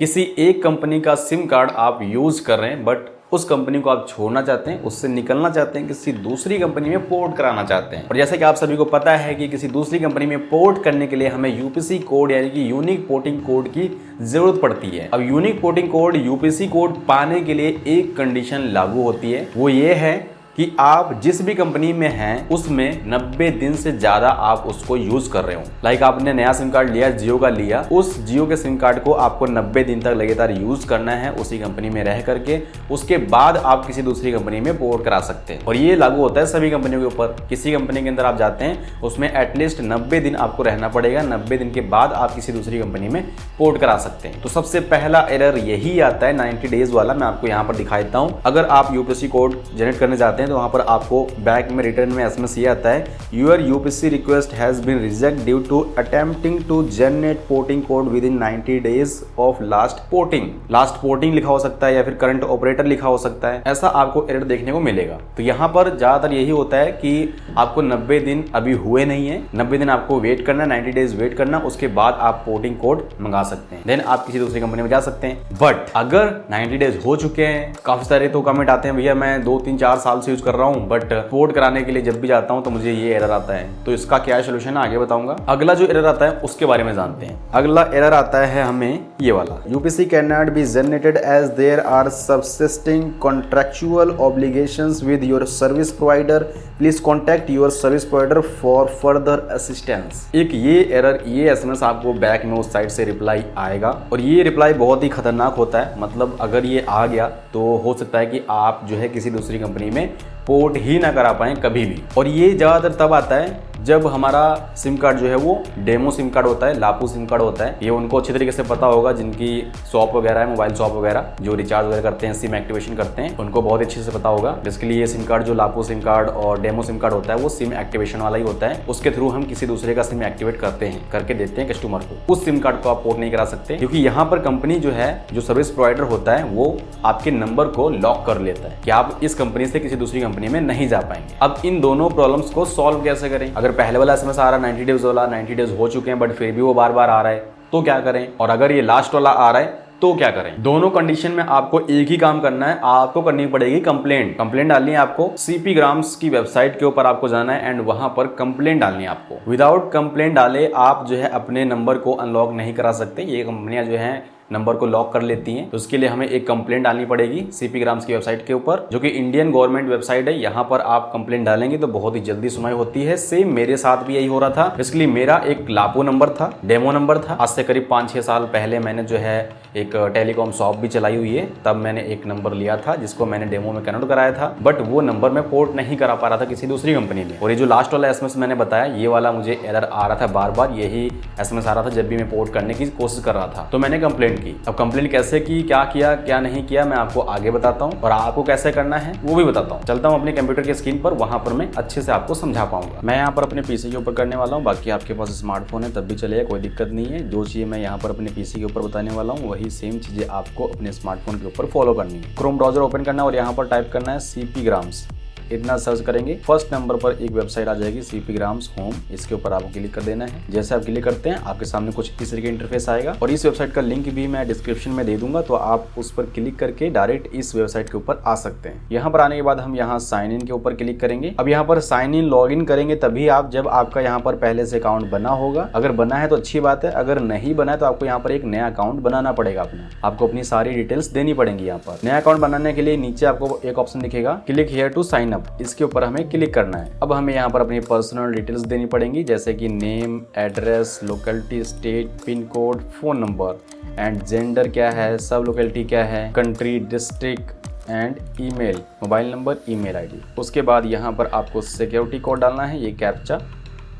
किसी एक कंपनी का सिम कार्ड आप यूज़ कर रहे हैं बट उस कंपनी को आप छोड़ना चाहते हैं, उससे निकलना चाहते हैं, किसी दूसरी कंपनी में पोर्ट कराना चाहते हैं। और जैसा कि आप सभी को पता है कि किसी दूसरी कंपनी में पोर्ट करने के लिए हमें यूपीसी कोड यानी कि यूनिक पोर्टिंग कोड की जरूरत पड़ती है। अब unique porting code UPC code पाने के लिए एक कंडीशन लागू होती है, वो ये है कि आप जिस भी कंपनी में हैं उसमें 90 दिन से ज्यादा आप उसको यूज कर रहे हो। लाइक आपने नया सिम कार्ड लिया, जियो का लिया, उस जियो के सिम कार्ड को आपको 90 दिन तक लगातार यूज करना है उसी कंपनी में रह करके। उसके बाद आप किसी दूसरी कंपनी में पोर्ट करा सकते हैं और ये लागू होता है सभी कंपनियों के ऊपर। किसी कंपनी के अंदर आप जाते हैं उसमें एटलीस्ट 90 दिन आपको रहना पड़ेगा। 90 दिन के बाद आप किसी दूसरी कंपनी में पोर्ट करा सकते हैं। तो सबसे पहला एरर यही आता है 90 डेज वाला। मैं आपको यहाँ पर दिखा देता हूँ। अगर आप यूपीसी कोड जनरेट करने जाते हैं तो वहां पर आपको बैक में रिटर्न में एसएमएस ये आता है, your UPC request has been reject due to attempting to generate porting code within 90 days of last porting. Last porting लिखा हो सकता है या फिर करंट ऑपरेटर लिखा हो सकता है, ऐसा आपको एरर देखने को मिलेगा। तो यहाँ पर ज्यादातर यही होता है कि आपको 90 दिन अभी हुए नहीं है, 90 दिन आपको वेट करना, 90 डेज वेट करना, उसके बाद आप पोर्टिंग कोड मंगा सकते हैं, देन आप किसी दूसरी कंपनी में जा सकते हैं। बट अगर 90 डेज हो चुके हैं, काफी सारे तो कमेंट आते हैं, भैया मैं 2 3 4 साल से यूज कर रहा हूँ बट पोर्ट कराने के लिए जब भी जाता हूँ तो मुझे ये एरर आता है। तो इसका क्या सोल्यूशन है आगे बताऊंगा। अगला जो एरर आता है उसके बारे में जानते हैं। अगला एरर आता है हमें ये वाला, UPC can not be generated as there are subsisting contractual obligations with your service provider, please contact your service provider for further assistance. एक ये एरर, ये एसएमएस आपको बैक में उस साइड से रिप्लाई आएगा और ये रिप्लाई बहुत ही खतरनाक होता है। मतलब अगर ये आ गया तो हो सकता है कि आप जो है किसी दूसरी कंपनी में पोर्ट ही ना करा पाएं कभी भी। और ये ज़्यादातर तब आता है जब हमारा सिम कार्ड जो है वो डेमो सिम कार्ड होता है, लापू सिम कार्ड होता है। ये उनको अच्छी तरीके से पता होगा जिनकी शॉप वगैरह है, मोबाइल शॉप वगैरह जो रिचार्ज वगैरह करते हैं, सिम एक्टिवेशन करते हैं, उनको बहुत अच्छे से पता होगा। जिसके लिए ये सिम कार्ड जो लापू सिम कार्ड और डेमो सिम कार्ड होता है वो सिम एक्टिवेशन वाला ही होता है। उसके थ्रू हम किसी दूसरे का सिम एक्टिवेट करते हैं, करके देते हैं कस्टमर को। उस सिम कार्ड को आप पोर्ट नहीं करा सकते क्योंकि यहाँ पर कंपनी जो है, जो सर्विस प्रोवाइडर होता है, वो आपके नंबर को लॉक कर लेता है कि आप इस कंपनी से किसी दूसरी कंपनी में नहीं जा पाएंगे। अब इन दोनों प्रॉब्लम्स को सॉल्व कैसे करें? अगर पहले वाला एसएमएस आ रहा 90 डेज वाला, 90 डेज हो चुके हैं बट फिर भी वो बार बार आ रहा है तो क्या करें? और अगर ये लास्ट वाला आ रहा है तो क्या करें? दोनों कंडीशन में आपको एक ही काम करना है, आपको करनी पड़ेगी कंप्लेंट डालनी है आपको। सीपी ग्राम्स की वेबसाइट के ऊपर आपको जाना है एंड वहां पर कंप्लेंट डालनी है आपको। विदाउट कंप्लेंट डाले आप जो है अपने नंबर को अनलॉक नहीं करा सकते। ये कंपनियां जो है नंबर को लॉक कर लेती हैं। तो उसके लिए हमें एक कंप्लेंट डालनी पड़ेगी सीपी ग्राम्स की वेबसाइट के ऊपर, जो कि इंडियन गवर्नमेंट वेबसाइट है। यहाँ पर आप कंप्लेंट डालेंगे तो बहुत ही जल्दी सुनवाई होती है। सेम मेरे साथ भी यही हो रहा था। इसलिए मेरा एक लापो नंबर था, डेमो नंबर था। आज से करीब 5-6 साल पहले मैंने जो है एक टेलीकॉम शॉप भी चलाई हुई है, तब मैंने एक नंबर लिया था जिसको मैंने डेमो में कन्वर्ट कराया था। बट वो नंबर मैं पोर्ट नहीं करा पा रहा था किसी दूसरी कंपनी में। और ये जो लास्ट वाला एसएमएस मैंने बताया, ये वाला मुझे एरर आ रहा था बार बार। यही एसएमएस आ रहा था जब भी मैं पोर्ट करने की कोशिश कर रहा था। तो मैंने कंप्लेंट की। अब कंप्लेंट कैसे की, क्या किया, क्या नहीं किया, मैं आपको आगे बताता हूँ और आपको कैसे करना है वो भी बताता हूँ। चलता हूँ अपने कंप्यूटर की स्क्रीन पर, वहां पर मैं अच्छे से आपको समझा पाऊंगा। मैं यहाँ पर अपने पीसी के ऊपर करने वाला हूँ, बाकी आपके पास स्मार्टफोन है तब भी चलेगा, कोई दिक्कत नहीं है। जो चीज़ मैं यहाँ पर अपने पीसी के ऊपर बताने वाला हूँ वही सेम चीजें आपको अपने स्मार्टफोन के ऊपर फॉलो करनी है। क्रोम ब्राउजर ओपन करना है और यहाँ पर टाइप करना है सीपी ग्राम्स। इतना सर्च करेंगे, फर्स्ट नंबर पर एक वेबसाइट आ जाएगी सीपी ग्राम्स होम। इसके ऊपर आपको क्लिक कर देना है। जैसे आप क्लिक करते हैं आपके सामने कुछ इस तरह का इंटरफेस आएगा और इस वेबसाइट का लिंक भी मैं डिस्क्रिप्शन में दे दूंगा, तो आप उस पर क्लिक करके डायरेक्ट इस वेबसाइट के ऊपर आ सकते हैं। यहाँ पर आने के बाद हम यहाँ साइन इन के ऊपर क्लिक करेंगे। अब यहाँ पर साइन इन लॉग इन करेंगे तभी आप, जब आपका यहाँ पर पहले से अकाउंट बना होगा। अगर बना है तो अच्छी बात है, अगर नहीं बना है तो आपको यहाँ पर एक नया अकाउंट बनाना पड़ेगा अपना। आपको अपनी सारी डिटेल्स देनी पड़ेंगी। यहाँ पर नया अकाउंट बनाने के लिए नीचे आपको एक ऑप्शन दिखेगा, click here to sign up. इसके ऊपर हमें क्लिक करना है। अब हमें यहाँ पर अपनी पर्सनल डिटेल्स देनी पड़ेंगी, जैसे कि name, address, locality, state, pin code, phone number and gender क्या है, सब लोकेलिटी क्या है, country, district and email, mobile number, email ID. उसके बाद यहाँ पर आपको सिक्योरिटी कोड डालना है, ये कैप्चा,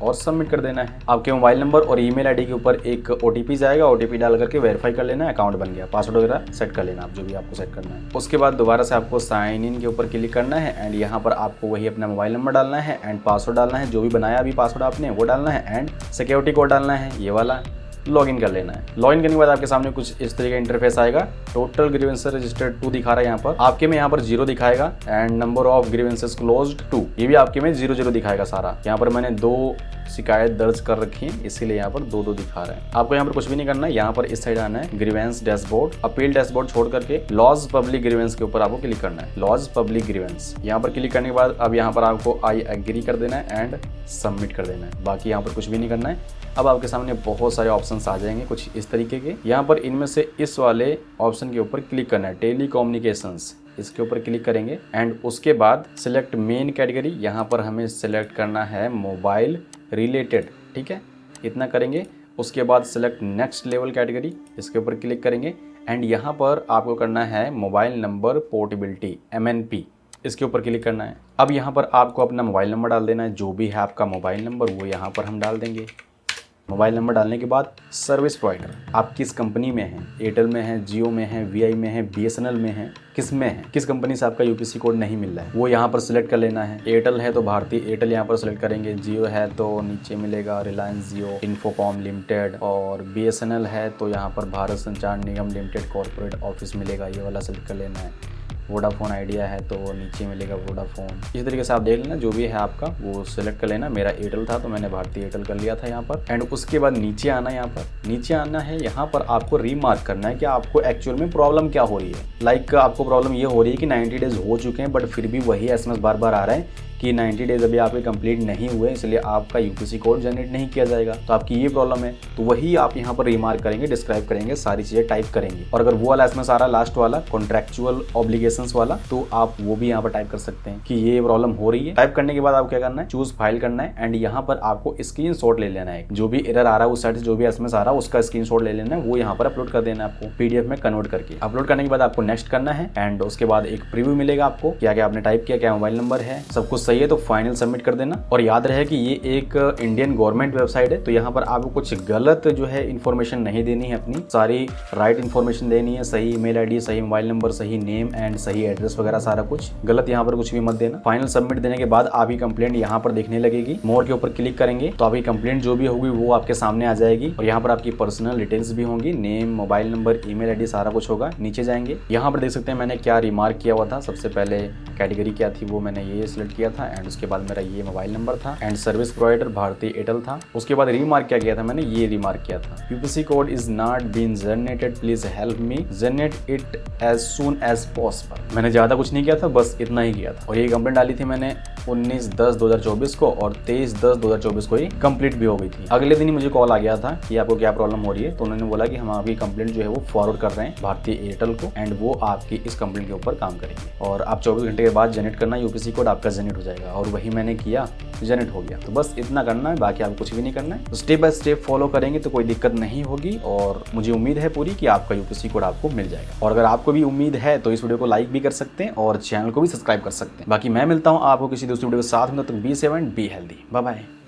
और सबमिट कर देना है। आपके मोबाइल नंबर और ईमेल आईडी के ऊपर एक ओटीपी जाएगा, ओटीपी डाल करके वेरीफाई कर लेना है, अकाउंट बन गया। पासवर्ड वगैरह सेट कर लेना आप, जो भी आपको सेट करना है। उसके बाद दोबारा से आपको साइन इन के ऊपर क्लिक करना है एंड यहाँ पर आपको वही अपना मोबाइल नंबर डालना है एंड पासवर्ड डालना है, जो भी बनाया अभी पासवर्ड आपने वो डालना है एंड सिक्योरिटी कोड डालना है, ये वाला। लॉगिन कर लेना है। लॉगिन करने के बाद आपके सामने कुछ इस तरीके का इंटरफेस आएगा। टोटल ग्रीवेंसेस रजिस्टर्ड 2 दिखा रहा है यहाँ पर, आपके में यहाँ पर 0 दिखाएगा and number of grievances closed 2, ये भी आपके में 0 दिखाएगा सारा। यहाँ पर मैंने 2 शिकायत दर्ज कर रखी है, इसीलिए यहाँ पर 2 दिखा रहा है। आपको यहाँ पर कुछ भी नहीं करना है, यहाँ पर इस साइड आना है, ग्रीवेंस डैशबोर्ड, अपील डैशबोर्ड छोड़ करके लॉज पब्लिक ग्रीवेंस के ऊपर आपको क्लिक करना है, लॉज पब्लिक ग्रीवेंस। यहाँ पर क्लिक करने के बाद अब यहाँ पर आपको आई एग्री कर देना है एंड सबमिट कर देना है। बाकी यहाँ पर कुछ भी नहीं करना है। अब आपके सामने बहुत सारे ऑप्शंस आ जाएंगे कुछ इस तरीके के। यहाँ पर इनमें से इस वाले ऑप्शन के ऊपर क्लिक करना है, टेलीकम्युनिकेशंस, इसके ऊपर क्लिक करेंगे एंड उसके बाद सिलेक्ट मेन कैटेगरी, यहाँ पर हमें सिलेक्ट करना है मोबाइल रिलेटेड, ठीक है, इतना करेंगे। उसके बाद सिलेक्ट नेक्स्ट लेवल कैटेगरी, इसके ऊपर क्लिक करेंगे एंड यहाँ पर आपको करना है मोबाइल नंबर पोर्टेबिलिटी MNP, इसके ऊपर क्लिक करना है। अब यहाँ पर आपको अपना मोबाइल नंबर डाल देना है, जो भी है आपका मोबाइल नंबर वो यहाँ पर हम डाल देंगे। मोबाइल नंबर डालने के बाद सर्विस प्रोवाइडर आप किस कंपनी में हैं, एयरटेल में है, जियो में है, VI में है, BSNL में है, किस में है, किस कंपनी से आपका UPC कोड नहीं मिल रहा है वो यहाँ पर सिलेक्ट कर लेना है। एयरटेल है तो भारतीय एयरटेल यहाँ पर सिलेक्ट करेंगे, जियो है तो नीचे मिलेगा रिलायंस जियो इन्फोकॉम लिमिटेड, और BSNL है तो यहाँ पर भारत संचार निगम लिमिटेड कॉर्पोरेट ऑफिस मिलेगा, ये वाला सिलेक्ट कर लेना है। वोडाफोन आइडिया है तो नीचे मिलेगा वोडाफोन। इस तरीके से आप देख लेना, जो भी है आपका वो सिलेक्ट कर लेना। मेरा एयरटेल था तो मैंने भारतीय एयरटेल कर लिया था यहाँ पर। एंड उसके बाद नीचे आना, यहाँ पर नीचे आना है, यहाँ पर आपको रीमार्क करना है कि आपको एक्चुअल में प्रॉब्लम क्या हो रही है। लाइक आपको प्रॉब्लम ये हो रही है कि 90 डेज हो चुके हैं बट फिर भी वही SMS बार बार आ रहा है कि 90 डेज अभी आपके कंप्लीट नहीं हुए, इसलिए आपका UPC कोड जनरेट नहीं किया जाएगा। तो आपकी ये प्रॉब्लम है, तो वही आप यहाँ पर रिमार्क करेंगे, डिस्क्राइब करेंगे, सारी चीज़ें टाइप करेंगे। और अगर वो वाला SMS आ रहा है लास्ट वाला कॉन्ट्रेक्चुअल ऑब्लिगेशंस वाला, तो आप वो भी यहाँ पर टाइप कर सकते हैं कि ये प्रॉब्लम हो रही है। टाइप करने के बाद आपको क्या करना है, चूज फाइल करना है एंड यहाँ पर आपको स्क्रीनशॉट ले लेना है। जो भी एरर आ रहा है उस साइड से जो भी SMS आ रहा है उसका स्क्रीनशॉट ले लेना है, वो यहाँ पर अपलोड कर देना है आपको PDF में कन्वर्ट करके। अपलोड करने के बाद आपको नेक्स्ट करना है एंड उसके बाद एक प्रीव्यू मिलेगा आपको, क्या क्या आपने टाइप किया, क्या मोबाइल नंबर है, सब कुछ सही है तो फाइनल सबमिट कर देना। और याद रहे कि ये एक इंडियन गवर्नमेंट वेबसाइट है, तो यहाँ पर आपको कुछ गलत जो है इन्फॉर्मेशन नहीं देनी है, अपनी सारी राइट इन्फॉर्मेशन देनी है, सही ईमेल आईडी, सही मोबाइल नंबर, सही नेम एंड सही एड्रेस वगैरह सारा कुछ। गलत यहाँ पर कुछ भी मत देना। फाइनल सबमिट देने के बाद आपकी कंप्लेंट यहाँ पर देखने लगेगी। मोर के ऊपर क्लिक करेंगे तो आपकी कंप्लेंट जो भी होगी वो आपके सामने आ जाएगी और यहाँ पर आपकी पर्सनल डिटेल्स भी होंगी, name, mobile number, email ID, सारा कुछ होगा। नीचे जाएंगे, यहाँ पर देख सकते हैं मैंने क्या रिमार्क किया हुआ था। सबसे पहले कैटेगरी क्या थी वो मैंने ये सिलेक्ट किया था एंड उसके बाद मेरा ये मोबाइल नंबर था एंड सर्विस प्रोवाइडर भारतीय एयरटेल था। उसके बाद रिमार्क क्या किया था, मैंने ये रिमार्क किया था, UPC code is not been generated, please help me generate it as soon as possible. मैंने ज्यादा कुछ नहीं किया था, बस इतना ही किया था। और ये कंप्लेंट डाली थी मैंने 19/10/2024 को और 23/10/2024 को ही कंप्लीट भी हो गई थी। अगले दिन ही मुझे कॉल आ गया था कि आपको क्या प्रॉब्लम हो रही है, तो उन्होंने बोला कि हम आपकी कंप्लेंट जो है वो फॉरवर्ड कर रहे हैं भारतीय एयरटेल को एंड वो आपकी इस कंप्लेंट के ऊपर काम करेंगे और आप 24 घंटे के बाद जनरेट करना, UPC कोड आपका जनरेट हो जाएगा। और वही मैंने किया, जनरेट हो गया। तो बस इतना करना है, बाकी आपको कुछ भी नहीं करना है। तो स्टेप बाय स्टेप फॉलो करेंगे तो कोई दिक्कत नहीं होगी और मुझे उम्मीद है पूरी कि आपका UPC कोड आपको मिल जाएगा। और अगर आपको भी उम्मीद है तो इस वीडियो को लाइक भी कर सकते हैं और चैनल को भी सब्सक्राइब कर सकते हैं। बाकी मैं मिलता हूँ आपको किसी दूसरी वीडियो के साथ में, तो be safe and be healthy. Bye bye.